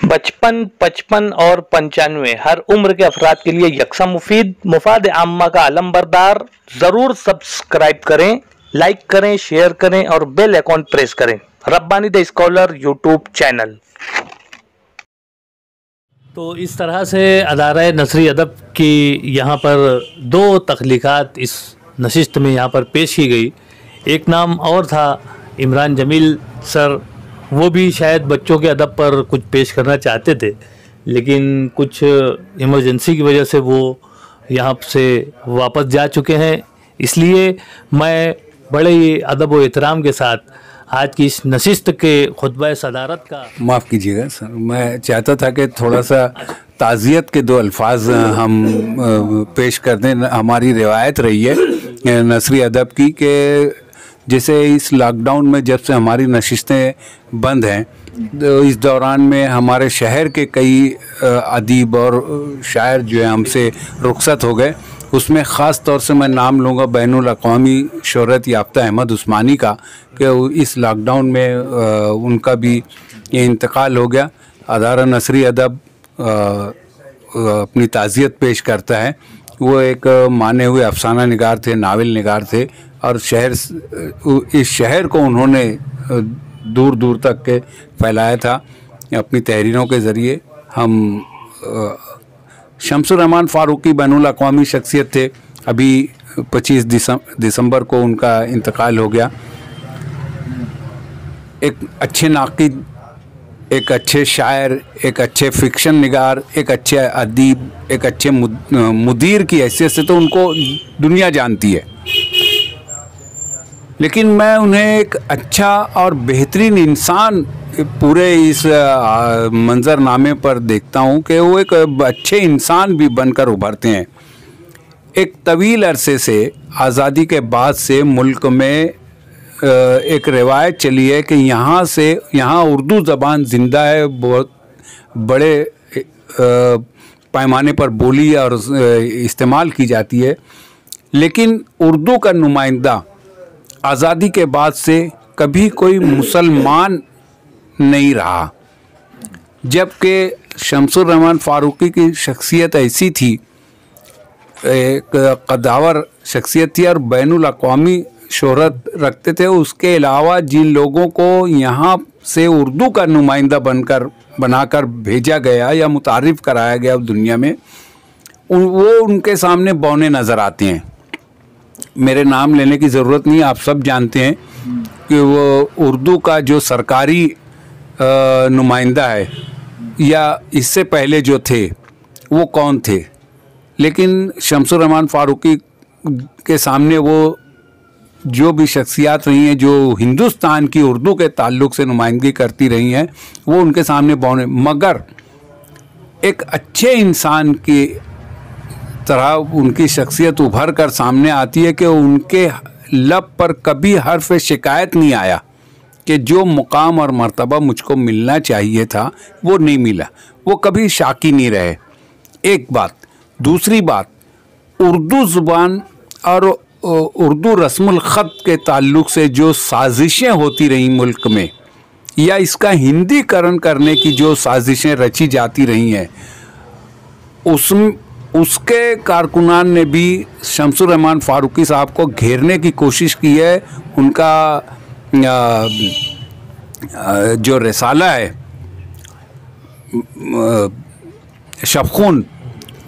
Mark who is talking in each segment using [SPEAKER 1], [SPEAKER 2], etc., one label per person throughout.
[SPEAKER 1] 55, 55 और 95 हर उम्र के अफराद के लिए यकसा मुफीद, मुफाद आम्मा का आलम बरदार। जरूर सब्सक्राइब करें, लाइक करें, शेयर करें और बेल आइकॉन प्रेस करें। Rabbani the scholar YouTube channel. तो इस तरह से अदारा नसरी अदब की यहाँ पर दो तख्लीक़ात इस नशिस्त में यहाँ पर पेश की गई। एक नाम और था इमरान जमील सर, वो भी शायद बच्चों के अदब पर कुछ पेश करना चाहते थे, लेकिन कुछ इमरजेंसी की वजह से वो यहाँ से वापस जा चुके हैं। इसलिए मैं बड़े ही अदब व एहतराम के साथ आज की इस नशिस्त के खुतबा सदारत का,
[SPEAKER 2] माफ़ कीजिएगा सर, मैं चाहता था कि थोड़ा सा ताज़ियत के दो अल्फाज हम पेश कर दें। हमारी रिवायत रही है नसरी अदब की कि जैसे इस लॉकडाउन में जब से हमारी नशिस्तें बंद हैं, तो इस दौरान में हमारे शहर के कई अदीब और शायर जो है हमसे रुखसत हो गए। उसमें ख़ास तौर से मैं नाम लूँगा बैनुल अक़वामी शोहरत याफ्ता अहमद उस्मानी का, कि इस लॉकडाउन में उनका भी ये इंतकाल हो गया। अदारा नसरी अदब अपनी ताज़ियत पेश करता है। वो एक माने हुए अफसाना निगार थे, नावल निगार थे, और इस शहर को उन्होंने दूर दूर तक के फैलाया था अपनी तहरीरों के ज़रिए। हम शम्सुर रहमान फ़ारूकी बैनुल अक़वामी शख्सियत थे। अभी 25 दिसंबर को उनका इंतकाल हो गया। एक अच्छे नाक़िद, एक अच्छे शायर, एक अच्छे फ़िक्शन निगार, एक अच्छे अदीब, एक अच्छे मुदीर की हैसियत से तो उनको दुनिया जानती है, लेकिन मैं उन्हें एक अच्छा और बेहतरीन इंसान पूरे इस मंजरनामे पर देखता हूँ कि वो एक अच्छे इंसान भी बनकर उभरते हैं। एक तवील अरसे से, आज़ादी के बाद से मुल्क में एक रिवायत चली है कि यहाँ उर्दू ज़बान ज़िंदा है, बहुत बड़े पैमाने पर बोली और इस्तेमाल की जाती है, लेकिन उर्दू का नुमाइंदा आज़ादी के बाद से कभी कोई मुसलमान नहीं रहा, जबकि शम्सुर रहमान फ़ारूकी की शख्सियत ऐसी थी, एक कद्दावर शख्सियत थी और बैनुल अक़वामी शोहरत रखते थे। उसके अलावा जिन लोगों को यहाँ से उर्दू का नुमाइंदा बनाकर भेजा गया या मुतारिफ़ कराया गया दुनिया में, वो उनके सामने बौने नज़र आते हैं। मेरे नाम लेने की ज़रूरत नहीं, आप सब जानते हैं कि वो उर्दू का जो सरकारी नुमाइंदा है या इससे पहले जो थे वो कौन थे, लेकिन शम्सुर रहमान फ़ारूकी के सामने वो जो भी शख्सियात रही हैं जो हिंदुस्तान की उर्दू के ताल्लुक़ से नुमाइंदगी करती रही हैं, वो उनके सामने बौने, मगर एक अच्छे इंसान की तरह उनकी शख्सियत उभर कर सामने आती है कि उनके लब पर कभी हर्फ शिकायत नहीं आया कि जो मुकाम और मर्तबा मुझको मिलना चाहिए था वो नहीं मिला। वो कभी शाकी नहीं रहे, एक बात। दूसरी बात, उर्दू ज़ुबान और उर्दू रस्मुल ख़त के ताल्लुक़ से जो साजिशें होती रहीं मुल्क में, या इसका हिंदीकरण करने की जो साजिशें रची जाती रही हैं, उसके कारकुनान ने भी शम्सुर रहमान फ़ारूकी साहब को घेरने की कोशिश की है। उनका जो रिसाला है शबख़ून,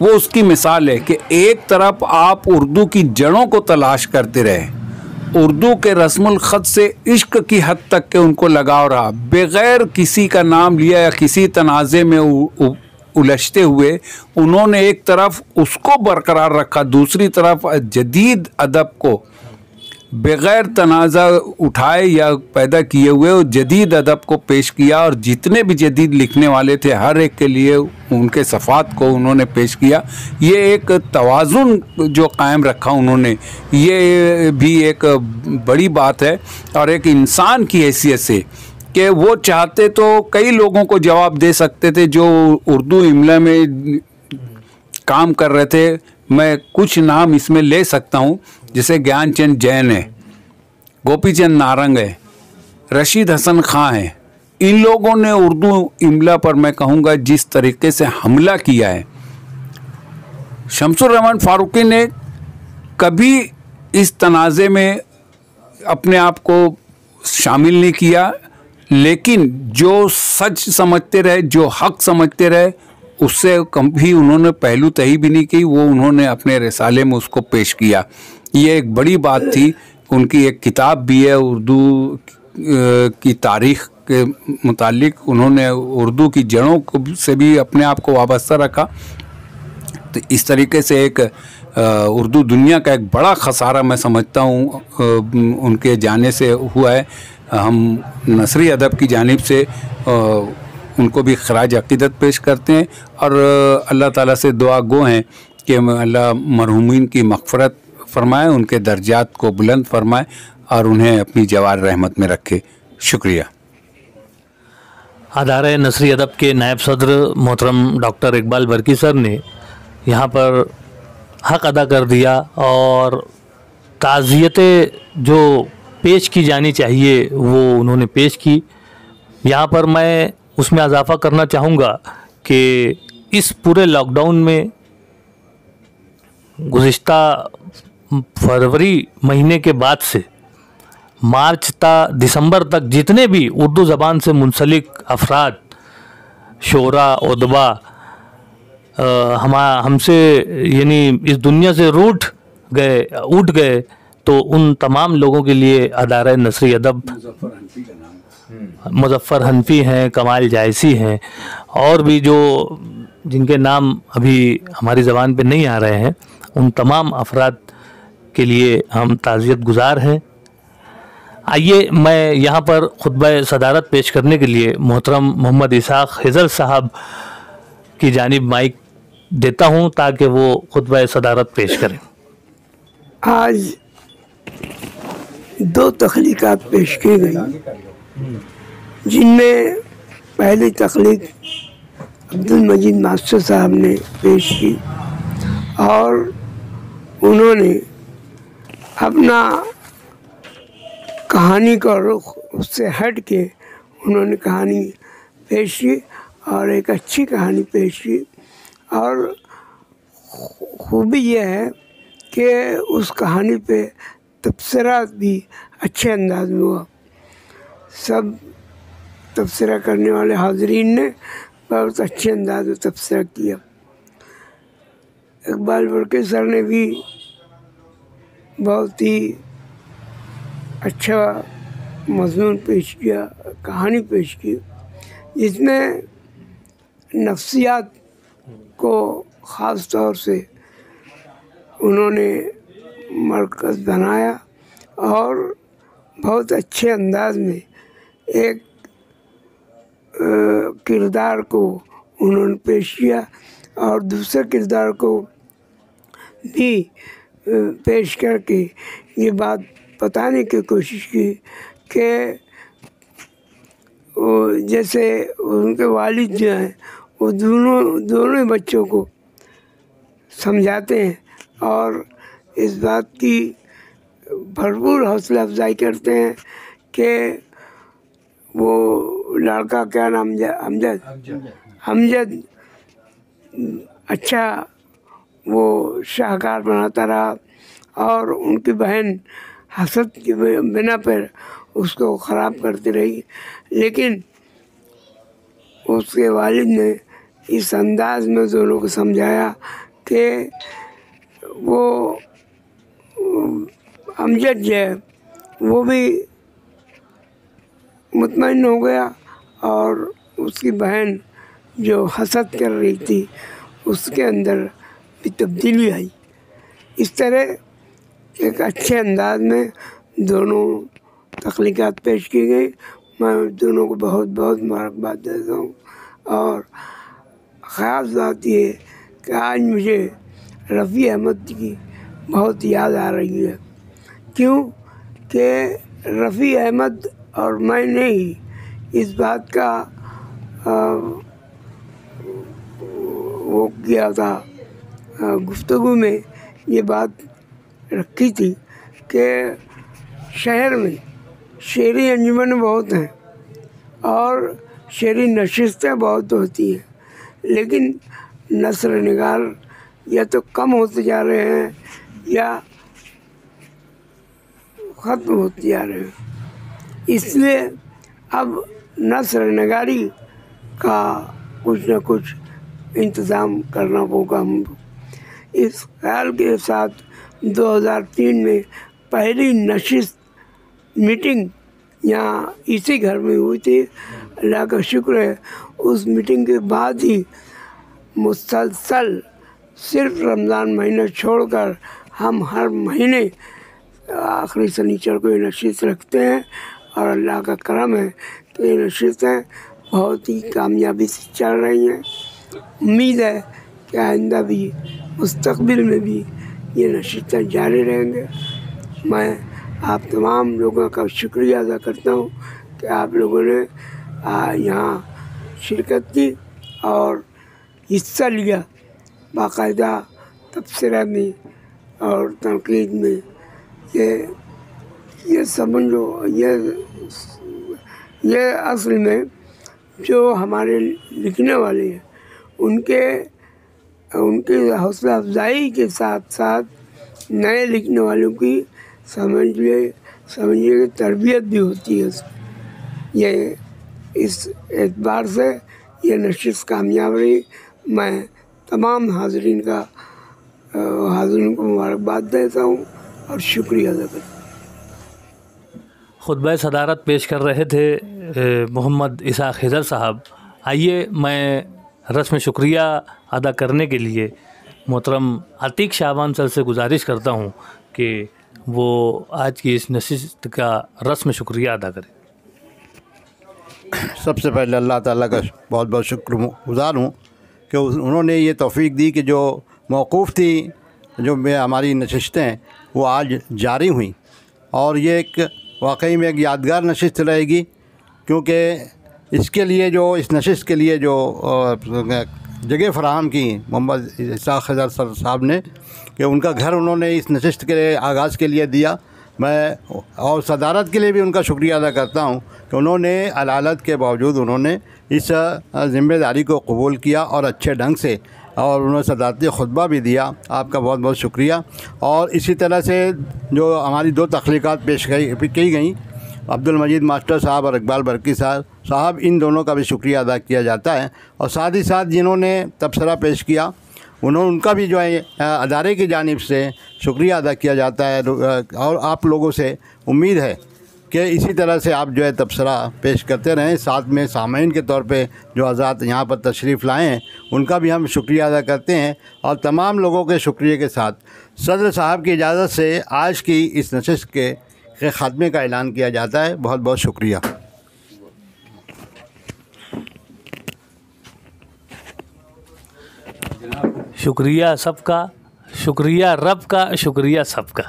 [SPEAKER 2] वो उसकी मिसाल है कि एक तरफ आप उर्दू की जड़ों को तलाश करते रहे, उर्दू के रस्मुल ख़त से इश्क की हद तक के उनको लगाव रहा, बग़ैर किसी का नाम लिया या किसी तनाज़े में उलझते हुए उन्होंने एक तरफ उसको बरकरार रखा, दूसरी तरफ जदीद अदब को बग़ैर तनाज़ा उठाए या पैदा किए हुए जदीद अदब को पेश किया, और जितने भी जदीद लिखने वाले थे हर एक के लिए उनके सफ़ात को उन्होंने पेश किया। ये एक तवाज़ुन जो कायम रखा उन्होंने, ये भी एक बड़ी बात है। और एक इंसान की हैसियत से कि वो चाहते तो कई लोगों को जवाब दे सकते थे जो उर्दू इमला में काम कर रहे थे। मैं कुछ नाम इसमें ले सकता हूँ, जैसे ज्ञानचंद जैन है, गोपीचंद नारंग है, रशीद हसन खां है। इन लोगों ने उर्दू इमला पर मैं कहूँगा जिस तरीके से हमला किया है, शमसुर रहमान फारूकी ने कभी इस तनाज़े में अपने आप को शामिल नहीं किया, लेकिन जो सच समझते रहे, जो हक समझते रहे, उससे कभी उन्होंने पहलू तही भी नहीं की। वो उन्होंने अपने रिसाले में उसको पेश किया। ये एक बड़ी बात थी। उनकी एक किताब भी है उर्दू की तारीख़ के मुतालिक। उन्होंने उर्दू की जड़ों को से भी अपने आप को वाबस्ता रखा। तो इस तरीके से एक उर्दू दुनिया का एक बड़ा खसारा मैं समझता हूँ उनके जाने से हुआ है। हम नसरी अदब की जानिब से उनको भी खराज अक़ीदत पेश करते हैं और अल्लाह ताला से दुआ गो हैं कि अल्लाह मरहूमीन की मग़फ़रत फ़रमाए, उनके दर्जात को बुलंद फ़रमाए और उन्हें अपनी जवार रहमत में रखे। शुक्रिया।
[SPEAKER 1] अदारे नसरी अदब के नायब सदर मोहतरम डॉक्टर इकबाल बरकी सर ने यहाँ पर हक अदा कर दिया और ताज़ियतें जो पेश की जानी चाहिए वो उन्होंने पेश की। यहाँ पर मैं उसमें इजाफ़ा करना चाहूँगा कि इस पूरे लॉकडाउन में गुज़िश्ता फरवरी महीने के बाद से मार्च ता दिसंबर तक जितने भी उर्दू ज़बान से मुंसलिक अफराद, शोरा, उदबा हमसे यानी इस दुनिया से उठ गए, तो उन तमाम लोगों के लिए अदारा नसरी अदब, मुज़फ़्फ़र हनफी हैं, कमाल जायसी हैं और भी जो जिनके नाम अभी हमारी ज़बान पे नहीं आ रहे हैं, उन तमाम अफराद के लिए हम ताज़ियत गुज़ार हैं। आइए मैं यहाँ पर खुतबा सदारत पेश करने के लिए मोहतरम मोहम्मद इसाक़ हिज़र साहब की जानिब माइक देता हूँ ताकि वो खुतबा सदारत पेश करें।
[SPEAKER 3] आज दो तख्लीक़ात पेश की गई, जिनमें पहली तख्लीक़ अब्दुल मजीद मास्टर साहब ने पेश की और उन्होंने अपना कहानी का रुख उससे हट के उन्होंने कहानी पेश की और एक अच्छी कहानी पेश की। और खूबी यह है कि उस कहानी पे तबसरा भी अच्छे अंदाज में हुआ। सब तबसरा करने वाले हाज़रीन ने बहुत अच्छे अंदाज में तबसरा किया। इकबाल बरकी सर ने भी बहुत ही अच्छा मज़मून पेश किया, कहानी पेश की, जिसमें नफ्सियात को ख़ास तौर से उन्होंने मरकज़ बनाया और बहुत अच्छे अंदाज में एक किरदार को उन्होंने पेश किया और दूसरे किरदार को भी पेश करके ये बात बताने की कोशिश की कि वो जैसे उनके वालिद जो हैं वो दोनों बच्चों को समझाते हैं और इस बात की भरपूर हौसला अफजाई करते हैं कि वो लड़का क्या नाम अमजद अच्छा वो शाहकार बनाता रहा और उनकी बहन हसद की बिना पर उसको ख़राब करती रही, लेकिन उसके वालिद ने इस अंदाज में दोनों को समझाया कि वो अमजद जो है वो भी मुतमईन हो गया और उसकी बहन जो हसद कर रही थी उसके अंदर भी तब्दीली आई। इस तरह एक अच्छे अंदाज में दोनों तख्लीक़ात पेश की गई। मैं दोनों को बहुत बहुत मुबारकबाद देता हूँ और ख़ास बात ये कि आज मुझे रफ़ी अहमद की बहुत याद आ रही है। क्यों कि रफ़ी अहमद और मैंने ही इस बात का वो किया था, गुफ्तगू में ये बात रखी थी कि शहर में शेरी अंजुमन बहुत हैं और शेरी नशिस्तें बहुत होती हैं, लेकिन नस्र निगार या तो कम होते जा रहे हैं या ख़त्म होते जा रहे हैं। इसलिए अब नस्र नगारी का कुछ न कुछ इंतज़ाम करना होगा हमको। इस ख्याल के साथ 2003 में पहली नशिस्त मीटिंग यहाँ इसी घर में हुई थी। अल्लाह का शुक्र है, उस मीटिंग के बाद ही मुसलसल सिर्फ रमज़ान महीना छोड़कर हम हर महीने आखिरी शनिचर को ये नशिस्त रखते हैं और अल्लाह का करम है कि ये नशिस्तें बहुत ही कामयाबी से चल रही हैं। उम्मीद है कि आइंदा भी मुस्तक़बिल में भी ये नशिस्तें जारी रहेंगे। मैं आप तमाम लोगों का शुक्रिया अदा करता हूँ कि आप लोगों ने यहाँ शिरकत की और हिस्सा लिया, बाकायदा तबसरा में और तनकीद में। ये समझो, ये असल में जो हमारे लिखने वाले हैं उनके हौसला अफजाई के साथ साथ नए लिखने वालों की समझिए कि तरबियत भी होती है उसमें। ये इस एतबार से ये नशिस्त कामयाब रही। मैं तमाम हाज़रीन को मुबारकबाद देता हूँ और शुक्रिया अदा करता हूँ।
[SPEAKER 1] खुतबा सदारत पेश कर रहे थे मोहम्मद इसाक खिज़र साहब। आइए मैं रस्म शुक्रिया अदा करने के लिए मोहतरम अतीक शाबान सर से गुजारिश करता हूँ कि वो आज की इस नशिस्त का रस्म शुक्रिया अदा करें।
[SPEAKER 4] सबसे पहले अल्लाह ताला का बहुत बहुत शुक्रगुज़ार हूँ कि उन्होंने ये तौफ़ीक दी कि जो मौक़ूफ़ थी, जो हमारी नशिस्तें वो आज जारी हुई और ये एक वाकई में एक यादगार नशिस्त रहेगी, क्योंकि इसके लिए जो इस नशिस्त के लिए जो जगह फ़राहम की मोहम्मद इसाक खिज़र साहब ने, कि उनका घर उन्होंने इस नशिस्त के आगाज़ के लिए दिया। मैं और सदारत के लिए भी उनका शुक्रिया अदा करता हूँ कि उन्होंने अलालत के बावजूद उन्होंने इस ज़िम्मेदारी को कबूल किया और अच्छे ढंग से, और उन्होंने सदारती खुतबा भी दिया। आपका बहुत बहुत शुक्रिया। और इसी तरह से जो हमारी दो तख्लीक़ात पेश की गई, अब्दुल मजीद मास्टर साहब और इकबाल बरकी साहब, इन दोनों का भी शुक्रिया अदा किया जाता है। और साथ ही साथ जिन्होंने तबसरा पेश किया उनका भी जो है अदारे की जानिब से शुक्रिया अदा किया जाता है। और आप लोगों से उम्मीद है कि इसी तरह से आप जो है तबसरा पेश करते रहें। साथ में सामईन के तौर पे जो हज़रात यहाँ पर तशरीफ़ लाए हैं उनका भी हम शुक्रिया अदा करते हैं। और तमाम लोगों के शुक्रिया के साथ सदर साहब की इजाज़त से आज की इस नशिस्त के ख़ात्मे का ऐलान किया जाता है। बहुत बहुत शुक्रिया।
[SPEAKER 1] शुक्रिया सबका, शुक्रिया रब का, शुक्रिया सबका।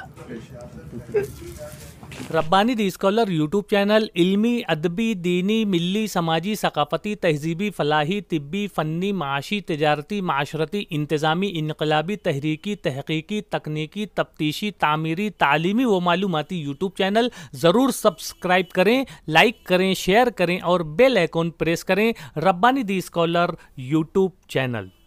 [SPEAKER 1] रब्बानी दी स्कॉलर यूट्यूब चैनल इल्मी, अदबी, दीनी, मिली, समाजी, सकाफ़ती, तहज़ीबी, फ़लाही, तिब्बी, फ़न्नी, माशी, तिजारती, माशरती, इंतज़ामी, इनकलाबी, तहरीकी, तहक़ीक़ी, तकनीकी, तफ्तीशी, तामीरी, तालीमी व मालूमाती यूट्यूब चैनल ज़रूर सब्सक्राइब करें, लाइक करें, शेयर करें और बेल आइकॉन प्रेस करें। रब्बानी दी स्कॉलर यूट्यूब चैनल।